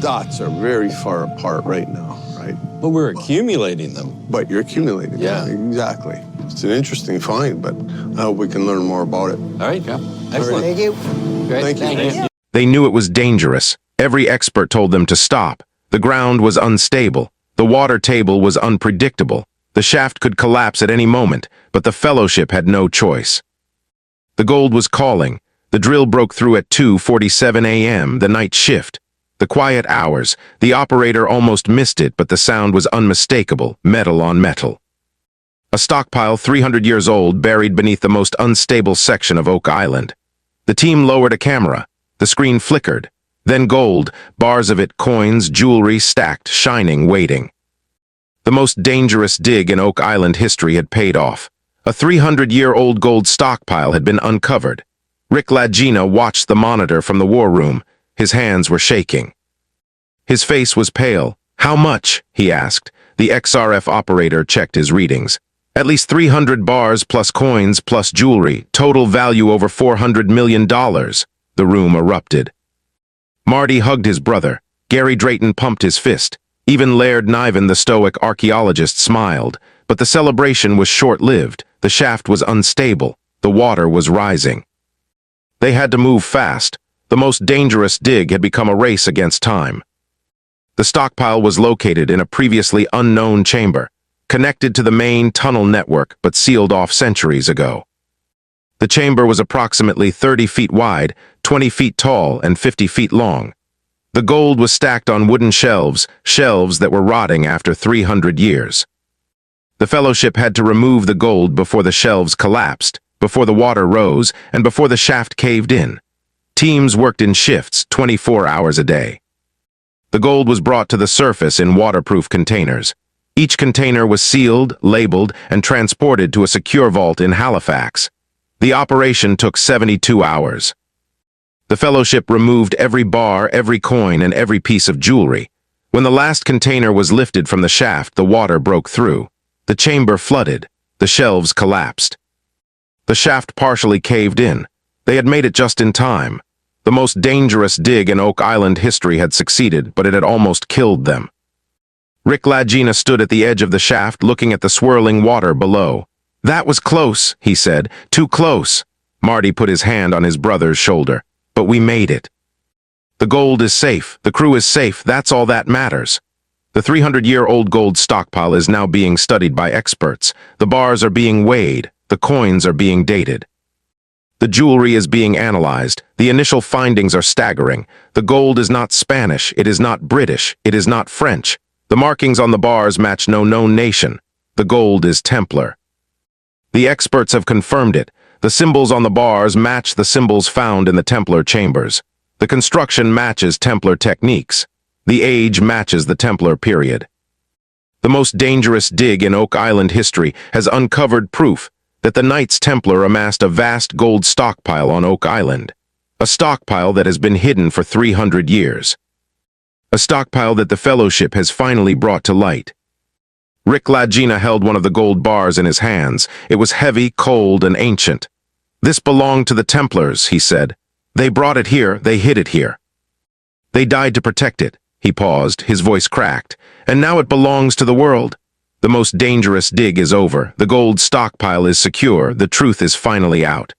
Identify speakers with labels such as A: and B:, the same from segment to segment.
A: dots are very far apart right now, right?
B: But we're accumulating them.
A: But you're accumulating
B: Yeah.
A: them, exactly. It's an interesting find, but I hope we can learn more about it.
B: All right, yeah. Excellent.
C: Thank you.
B: Great.
A: Thank you.
D: They knew it was dangerous. Every expert told them to stop. The ground was unstable. The water table was unpredictable. The shaft could collapse at any moment, but the Fellowship had no choice. The gold was calling. The drill broke through at 2:47 a.m., the night shift. The quiet hours. The operator almost missed it, but the sound was unmistakable, metal on metal. A stockpile 300 years old buried beneath the most unstable section of Oak Island. The team lowered a camera. The screen flickered. Then gold, bars of it, coins, jewelry, stacked, shining, waiting. The most dangerous dig in Oak Island history had paid off. A 300-year-old gold stockpile had been uncovered. Rick Lagina watched the monitor from the war room. His hands were shaking. His face was pale. "How much?" he asked. The XRF operator checked his readings. "At least 300 bars plus coins plus jewelry. Total value over $400 million. The room erupted. Marty hugged his brother. Gary Drayton pumped his fist. Even Laird Niven, the stoic archaeologist, smiled. But the celebration was short-lived. The shaft was unstable. The water was rising. They had to move fast. The most dangerous dig had become a race against time. The stockpile was located in a previously unknown chamber, connected to the main tunnel network but sealed off centuries ago. The chamber was approximately 30 feet wide, 20 feet tall, and 50 feet long. The gold was stacked on wooden shelves, shelves that were rotting after 300 years. The Fellowship had to remove the gold before the shelves collapsed, before the water rose, and before the shaft caved in. Teams worked in shifts, 24 hours a day. The gold was brought to the surface in waterproof containers. Each container was sealed, labeled, and transported to a secure vault in Halifax. The operation took 72 hours. The Fellowship removed every bar, every coin, and every piece of jewelry. When the last container was lifted from the shaft, the water broke through. The chamber flooded. The shelves collapsed. The shaft partially caved in. They had made it just in time. The most dangerous dig in Oak Island history had succeeded, but it had almost killed them. Rick Lagina stood at the edge of the shaft, looking at the swirling water below. "That was close," he said. "Too close." Marty put his hand on his brother's shoulder. "But we made it. The gold is safe. The crew is safe. That's all that matters." The 300-year-old gold stockpile is now being studied by experts. The bars are being weighed. The coins are being dated. The jewelry is being analyzed. The initial findings are staggering. The gold is not Spanish. It is not British. It is not French. The markings on the bars match no known nation. The gold is Templar. The experts have confirmed it. The symbols on the bars match the symbols found in the Templar chambers. The construction matches Templar techniques. The age matches the Templar period. The most dangerous dig in Oak Island history has uncovered proof that the Knights Templar amassed a vast gold stockpile on Oak Island. A stockpile that has been hidden for 300 years. A stockpile that the Fellowship has finally brought to light. Rick Lagina held one of the gold bars in his hands. It was heavy, cold, and ancient. "This belonged to the Templars," he said. "They brought it here, they hid it here. They died to protect it." He paused, his voice cracked. "And now it belongs to the world. The most dangerous dig is over. The gold stockpile is secure. The truth is finally out."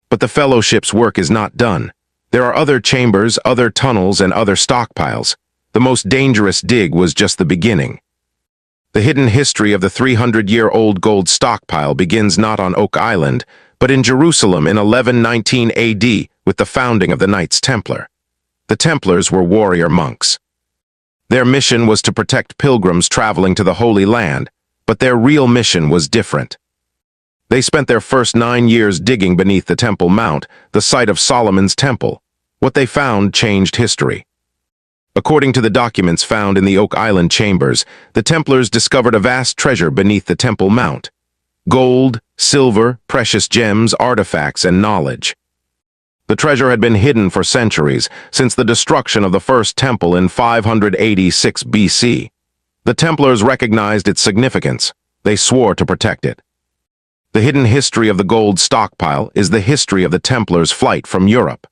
D: But the Fellowship's work is not done. There are other chambers, other tunnels, and other stockpiles. The most dangerous dig was just the beginning. The hidden history of the 300-year-old gold stockpile begins not on Oak Island, but in Jerusalem in 1119 AD with the founding of the Knights Templar. The Templars were warrior monks. Their mission was to protect pilgrims traveling to the Holy Land, but their real mission was different. They spent their first 9 years digging beneath the Temple Mount, the site of Solomon's Temple. What they found changed history. According to the documents found in the Oak Island chambers, the Templars discovered a vast treasure beneath the Temple Mount. Gold, silver, precious gems, artifacts, and knowledge. The treasure had been hidden for centuries, since the destruction of the first temple in 586 BC. The Templars recognized its significance. They swore to protect it. The hidden history of the gold stockpile is the history of the Templars' flight from Europe.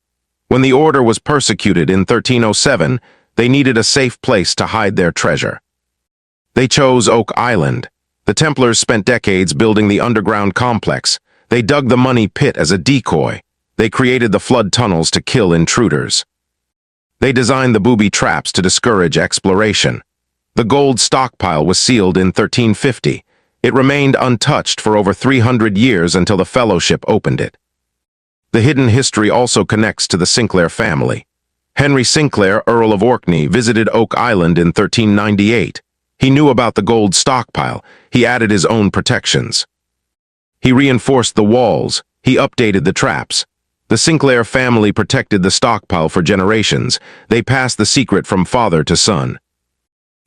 D: When the order was persecuted in 1307, They needed a safe place to hide their treasure. They chose Oak Island. The Templars spent decades building the underground complex. They dug the money pit as a decoy. They created the flood tunnels to kill intruders. They designed the booby traps to discourage exploration. The gold stockpile was sealed in 1350. It remained untouched for over 300 years until the Fellowship opened it. The hidden history also connects to the Sinclair family. Henry Sinclair, Earl of Orkney, visited Oak Island in 1398. He knew about the gold stockpile. He added his own protections. He reinforced the walls. He updated the traps. The Sinclair family protected the stockpile for generations. They passed the secret from father to son.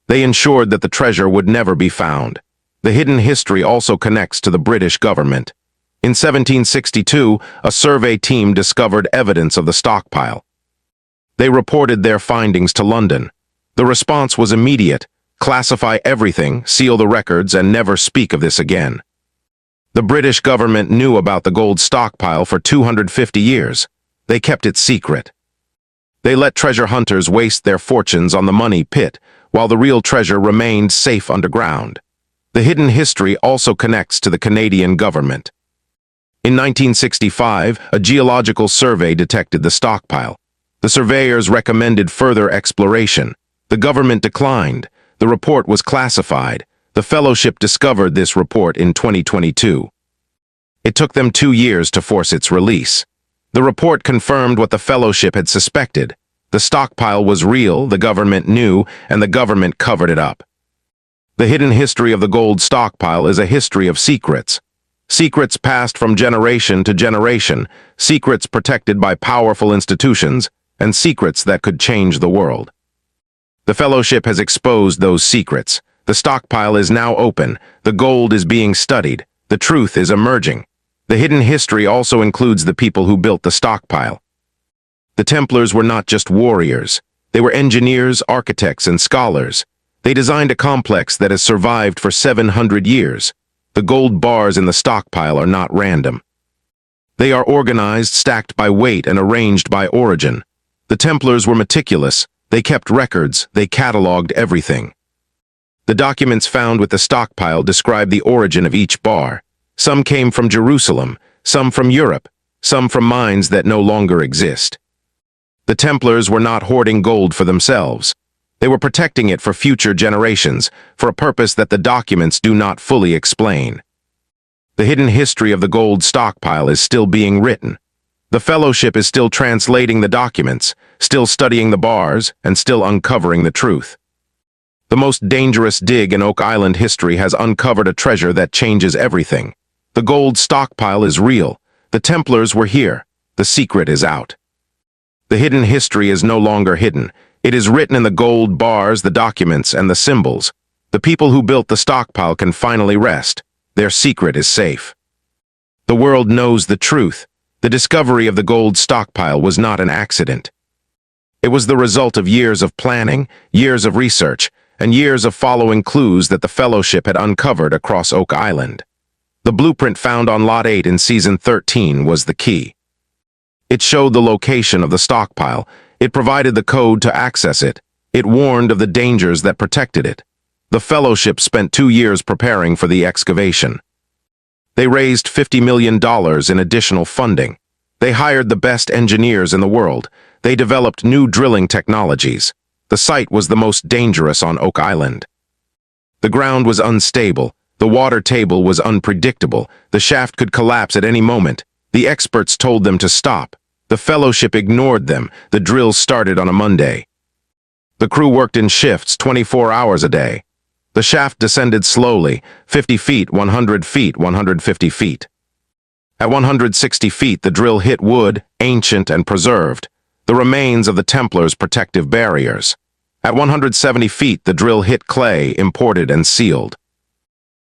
D: They ensured that the treasure would never be found. The hidden history also connects to the British government. In 1762, a survey team discovered evidence of the stockpile. They reported their findings to London. The response was immediate: classify everything, seal the records, and never speak of this again. The British government knew about the gold stockpile for 250 years. They kept it secret. They let treasure hunters waste their fortunes on the money pit, while the real treasure remained safe underground. The hidden history also connects to the Canadian government. In 1965, a geological survey detected the stockpile. The surveyors recommended further exploration. The government declined. The report was classified. The Fellowship discovered this report in 2022. It took them 2 years to force its release. The report confirmed what the Fellowship had suspected. The stockpile was real, the government knew, and the government covered it up. The hidden history of the gold stockpile is a history of secrets. Secrets passed from generation to generation, secrets protected by powerful institutions, and secrets that could change the world. The Fellowship has exposed those secrets. The stockpile is now open. The gold is being studied. The truth is emerging. The hidden history also includes the people who built the stockpile. The Templars were not just warriors. They were engineers, architects, and scholars. They designed a complex that has survived for 700 years. The gold bars in the stockpile are not random. They are organized, stacked by weight, and arranged by origin. The Templars were meticulous. They kept records. They cataloged everything. The documents found with the stockpile describe the origin of each bar. Some came from Jerusalem, some from Europe, some from mines that no longer exist. The Templars were not hoarding gold for themselves. They were protecting it for future generations, for a purpose that the documents do not fully explain. The hidden history of the gold stockpile is still being written. The Fellowship is still translating the documents, still studying the bars, and still uncovering the truth. The most dangerous dig in Oak Island history has uncovered a treasure that changes everything. The gold stockpile is real. The Templars were here. The secret is out. The hidden history is no longer hidden. It is written in the gold bars, the documents, and the symbols. The people who built the stockpile can finally rest. Their secret is safe. The world knows the truth. The discovery of the gold stockpile was not an accident. It was the result of years of planning, years of research, and years of following clues that the Fellowship had uncovered across Oak Island. The blueprint found on Lot 8 in Season 13 was the key. It showed the location of the stockpile. It provided the code to access it. It warned of the dangers that protected it. The Fellowship spent 2 years preparing for the excavation. They raised $50 million in additional funding. They hired the best engineers in the world. They developed new drilling technologies. The site was the most dangerous on Oak Island. The ground was unstable. The water table was unpredictable. The shaft could collapse at any moment. The experts told them to stop. The Fellowship ignored them. The drills started on a Monday. The crew worked in shifts, 24 hours a day. The shaft descended slowly, 50 feet, 100 feet, 150 feet. At 160 feet, the drill hit wood, ancient and preserved, the remains of the Templars' protective barriers. At 170 feet, the drill hit clay, imported and sealed.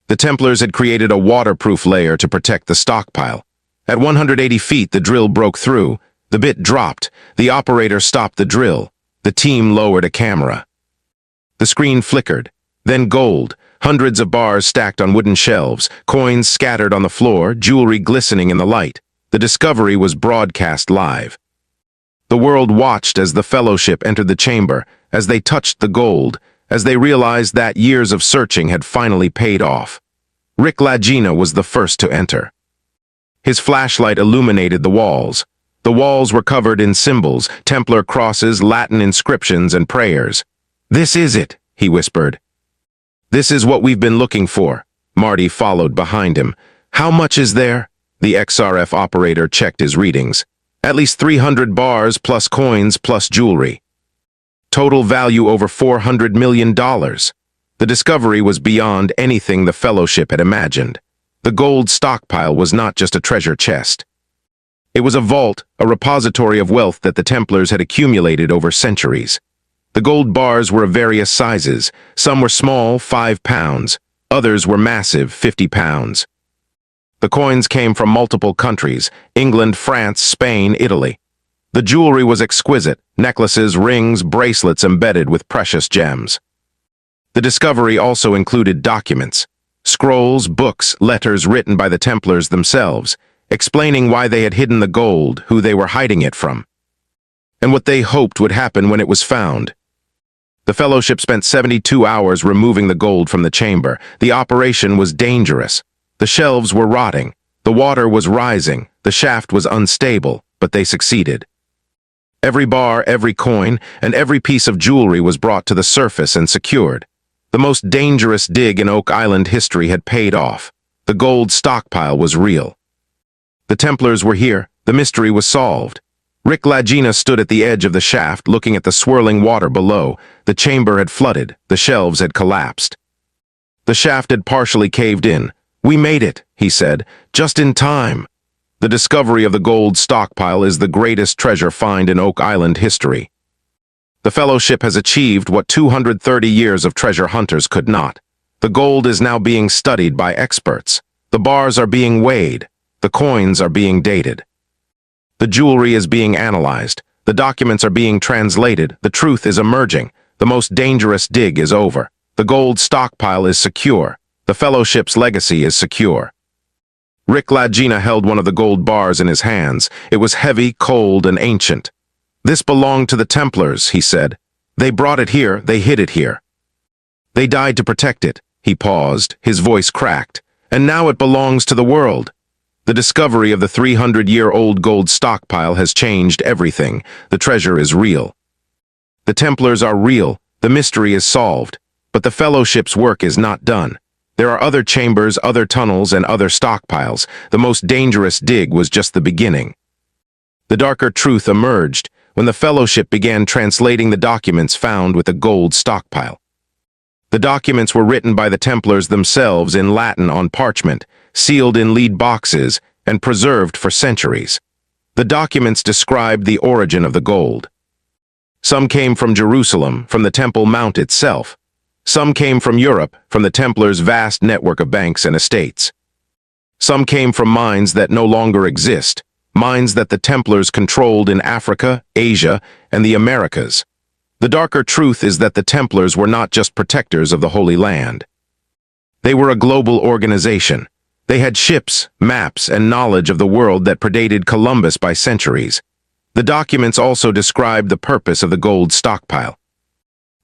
D: The Templars had created a waterproof layer to protect the stockpile. At 180 feet, the drill broke through. The bit dropped. The operator stopped the drill. The team lowered a camera. The screen flickered. Then gold, hundreds of bars stacked on wooden shelves, coins scattered on the floor, jewelry glistening in the light. The discovery was broadcast live. The world watched as the Fellowship entered the chamber. as they touched the gold, as they realized that years of searching had finally paid off. Rick Lagina was the first to enter. His flashlight illuminated the walls. The walls were covered in symbols, Templar crosses, Latin inscriptions, and prayers. "This is it," he whispered. "This is what we've been looking for." Marty followed behind him. "How much is there?" The XRF operator checked his readings. "At least 300 bars plus coins plus jewelry. Total value over $400 million. The discovery was beyond anything the Fellowship had imagined. The gold stockpile was not just a treasure chest. It was a vault, a repository of wealth that the Templars had accumulated over centuries. The gold bars were of various sizes. Some were small, 5 pounds. Others were massive, 50 pounds. The coins came from multiple countries: England, France, Spain, Italy. The jewelry was exquisite: necklaces, rings, bracelets embedded with precious gems. The discovery also included documents, scrolls, books, letters written by the Templars themselves, explaining why they had hidden the gold, who they were hiding it from, and what they hoped would happen when it was found. The Fellowship spent 72 hours removing the gold from the chamber. The operation was dangerous. The shelves were rotting. The water was rising. The shaft was unstable, but they succeeded. Every bar, every coin, and every piece of jewelry was brought to the surface and secured. The most dangerous dig in Oak Island history had paid off. The gold stockpile was real. The Templars were here. The mystery was solved. Rick Lagina stood at the edge of the shaft, looking at the swirling water below. The chamber had flooded. The shelves had collapsed. The shaft had partially caved in. "We made it," he said, "just in time." The discovery of the gold stockpile is the greatest treasure find in Oak Island history. The Fellowship has achieved what 230 years of treasure hunters could not. The gold is now being studied by experts. The bars are being weighed. The coins are being dated. The jewelry is being analyzed. The documents are being translated. The truth is emerging. The most dangerous dig is over. The gold stockpile is secure. The Fellowship's legacy is secure. Rick Lagina held one of the gold bars in his hands. It was heavy, cold, and ancient. "This belonged to the Templars," he said. "They brought it here. They hid it here. They died to protect it." He paused. His voice cracked. "And now it belongs to the world." The discovery of the 300-year-old gold stockpile has changed everything. The treasure is real. The Templars are real. The mystery is solved. But the Fellowship's work is not done. There are other chambers, other tunnels, and other stockpiles. The most dangerous dig was just the beginning. The darker truth emerged when the Fellowship began translating the documents found with the gold stockpile. The documents were written by the Templars themselves in Latin on parchment, sealed in lead boxes, and preserved for centuries. The documents described the origin of the gold. Some came from Jerusalem, from the Temple Mount itself. Some came from Europe, from the Templars' vast network of banks and estates. Some came from mines that no longer exist, mines that the Templars controlled in Africa, Asia, and the Americas. The darker truth is that the Templars were not just protectors of the Holy Land. They were a global organization. They had ships, maps, and knowledge of the world that predated Columbus by centuries. The documents also described the purpose of the gold stockpile.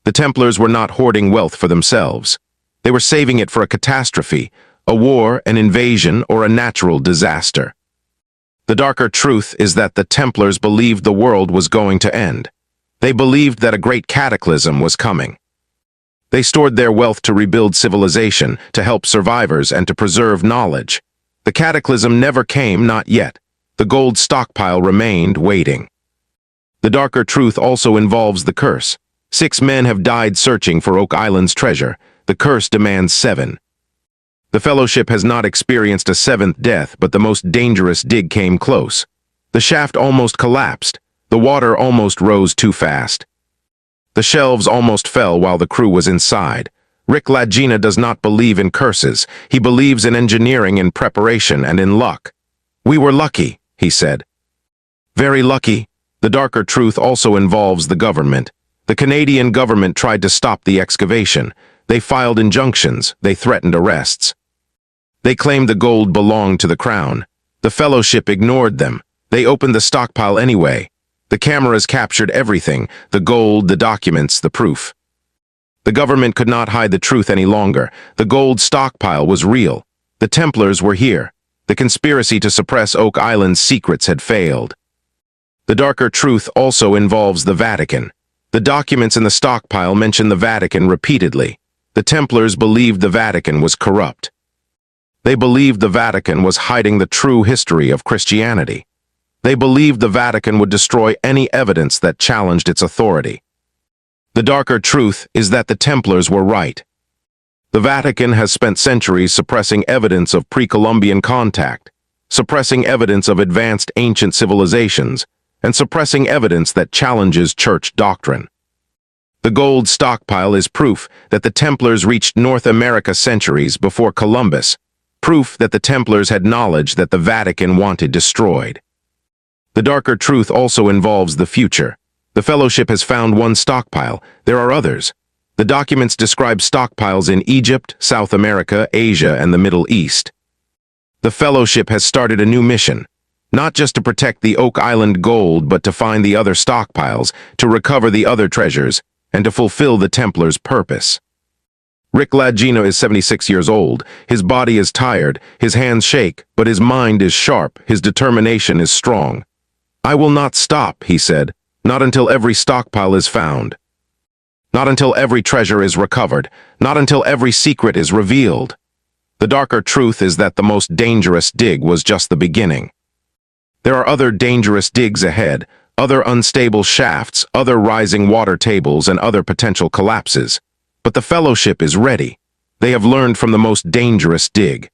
D: The Templars were not hoarding wealth for themselves. They were saving it for a catastrophe, a war, an invasion, or a natural disaster. The darker truth is that the Templars believed the world was going to end. They believed that a great cataclysm was coming. They stored their wealth to rebuild civilization, to help survivors, and to preserve knowledge. The cataclysm never came, not yet. The gold stockpile remained, waiting. The darker truth also involves the curse. 6 men have died searching for Oak Island's treasure. The curse demands 7. The Fellowship has not experienced a 7th death, but the most dangerous dig came close. The shaft almost collapsed. The water almost rose too fast. The shelves almost fell while the crew was inside. Rick Lagina does not believe in curses. He believes in engineering, in preparation, and in luck. "We were lucky," he said. "Very lucky." The darker truth also involves the government. The Canadian government tried to stop the excavation. They filed injunctions. They threatened arrests. They claimed the gold belonged to the Crown. The Fellowship ignored them. They opened the stockpile anyway. The cameras captured everything, the gold, the documents, the proof. The government could not hide the truth any longer. The gold stockpile was real. The Templars were here. The conspiracy to suppress Oak Island's secrets had failed. The darker truth also involves the Vatican. The documents in the stockpile mention the Vatican repeatedly. The Templars believed the Vatican was corrupt. They believed the Vatican was hiding the true history of Christianity. They believed the Vatican would destroy any evidence that challenged its authority. The darker truth is that the Templars were right. The Vatican has spent centuries suppressing evidence of pre-Columbian contact, suppressing evidence of advanced ancient civilizations, and suppressing evidence that challenges church doctrine. The gold stockpile is proof that the Templars reached North America centuries before Columbus, proof that the Templars had knowledge that the Vatican wanted destroyed. The darker truth also involves the future. The Fellowship has found one stockpile. There are others. The documents describe stockpiles in Egypt, South America, Asia, and the Middle East. The Fellowship has started a new mission, not just to protect the Oak Island gold, but to find the other stockpiles, to recover the other treasures, and to fulfill the Templars' purpose. Rick Lagina is 76 years old. His body is tired, his hands shake, but his mind is sharp, his determination is strong. "I will not stop," he said, "not until every stockpile is found. Not until every treasure is recovered. Not until every secret is revealed." The darker truth is that the most dangerous dig was just the beginning. There are other dangerous digs ahead, other unstable shafts, other rising water tables, and other potential collapses. But the Fellowship is ready. They have learned from the most dangerous dig.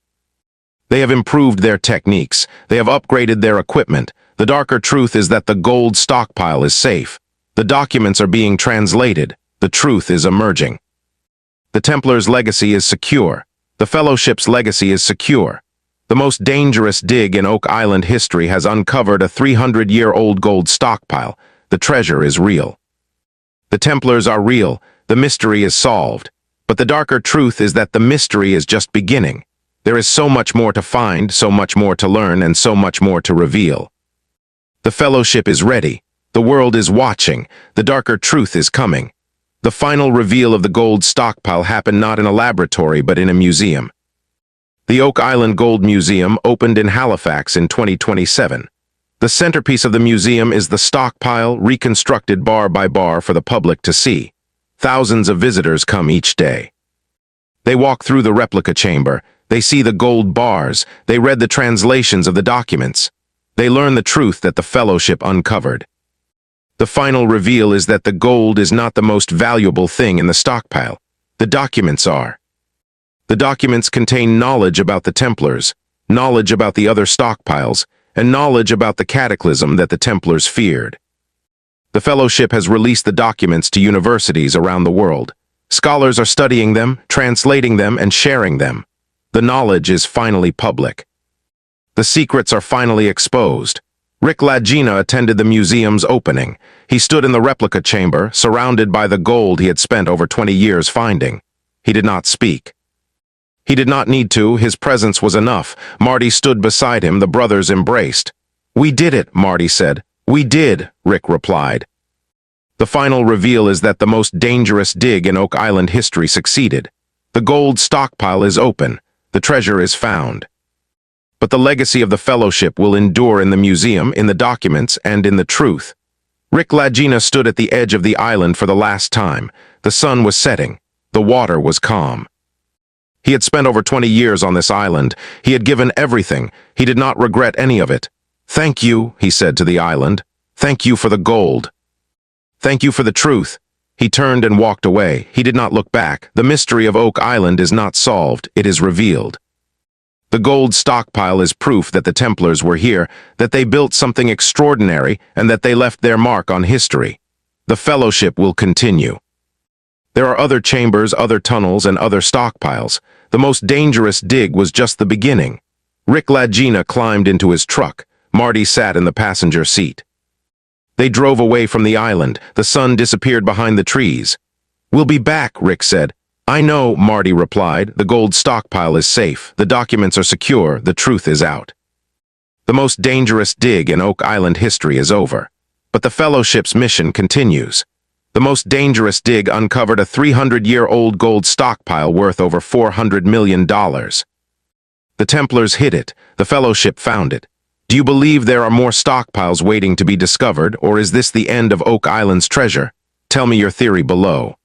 D: They have improved their techniques. They have upgraded their equipment. The darker truth is that the gold stockpile is safe. The documents are being translated. The truth is emerging. The Templars' legacy is secure. The Fellowship's legacy is secure. The most dangerous dig in Oak Island history has uncovered a 300-year-old gold stockpile. The treasure is real. The Templars are real. The mystery is solved. But the darker truth is that the mystery is just beginning. There is so much more to find, so much more to learn, and so much more to reveal. The Fellowship is ready. The world is watching. The darker truth is coming. The final reveal of the gold stockpile happened not in a laboratory, but in a museum. The Oak Island Gold Museum opened in Halifax in 2027. The centerpiece of the museum is the stockpile, reconstructed bar by bar for the public to see. Thousands of visitors come each day. They walk through the replica chamber. They see the gold bars. They read the translations of the documents. They learn the truth that the Fellowship uncovered. The final reveal is that the gold is not the most valuable thing in the stockpile. The documents are. The documents contain knowledge about the Templars, knowledge about the other stockpiles, and knowledge about the cataclysm that the Templars feared. The Fellowship has released the documents to universities around the world. Scholars are studying them, translating them, and sharing them. The knowledge is finally public. The secrets are finally exposed. Rick Lagina attended the museum's opening. He stood in the replica chamber, surrounded by the gold he had spent over 20 years finding. He did not speak. He did not need to. His presence was enough. Marty stood beside him. The brothers embraced. "We did it," Marty said. "We did," Rick replied. The final reveal is that the most dangerous dig in Oak Island history succeeded. The gold stockpile is open. The treasure is found. But the legacy of the Fellowship will endure in the museum, in the documents, and in the truth. Rick Lagina stood at the edge of the island for the last time. The sun was setting. The water was calm. He had spent over 20 years on this island. He had given everything. He did not regret any of it. "Thank you," he said to the island. "Thank you for the gold. Thank you for the truth." He turned and walked away. He did not look back. The mystery of Oak Island is not solved. It is revealed. The gold stockpile is proof that the Templars were here, that they built something extraordinary, and that they left their mark on history. The Fellowship will continue. There are other chambers, other tunnels, and other stockpiles. The most dangerous dig was just the beginning. Rick Lagina climbed into his truck. Marty sat in the passenger seat. They drove away from the island. The sun disappeared behind the trees. "We'll be back," Rick said. "I know," Marty replied. "The gold stockpile is safe. The documents are secure. The truth is out." The most dangerous dig in Oak Island history is over. But the Fellowship's mission continues. The most dangerous dig uncovered a 300-year-old gold stockpile worth over $400 million. The Templars hid it. The Fellowship found it. Do you believe there are more stockpiles waiting to be discovered, or is this the end of Oak Island's treasure? Tell me your theory below.